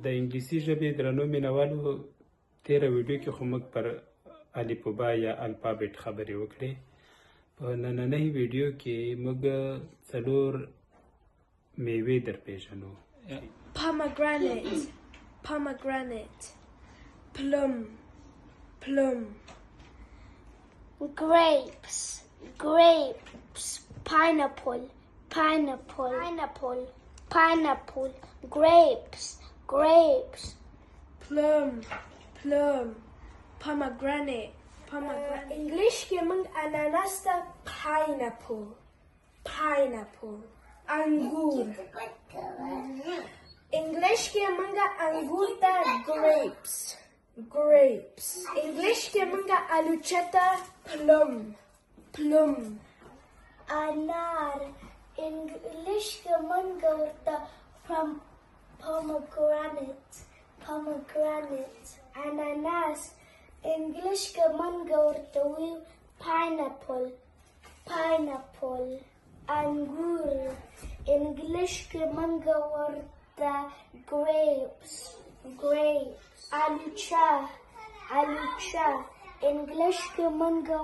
د انګلیسي ژبې درنو مینوالو تېره ویډیو کې خو موږ پر الفبا یا الفابېټ خبرې وکړې. په نننۍ ویډیو کې موږ څلور مېوې درپېژنو. Pomegranate, pomegranate. Plum, plum. Grapes, grapes. Pineapple, pineapple. Pineapple, pineapple. Grapes, grapes. Plum, plum. Pomegranate, pomegranate. English के मंग अनानास ता pineapple, pineapple. अंगूर. English के मंगा अंगूर ता grapes, grapes. English के मंगा अलुचे ता plum, plum. Anar. English के मंगा ता pomegranate, pomegranate. Ananas. English के मंगा ता pineapple, pineapple. Angur. English के मंगा ता grapes, grapes. Alucha, alucha. English के मंगा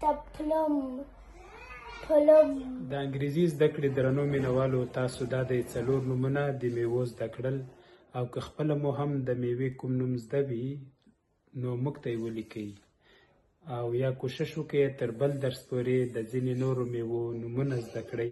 ता plum, plum. د انګرېزي زدکړې درنو مینوالو تاسو دا د څلور نومونه د مېوو زده کړل او که خپله مو هم د مېوې کوم نوم زده وي نو موږ ته یې ولیکئ او یا کوشش وکړئ تر بل درس پورې د ځینې نورو مېوو نومونه زده کړئ.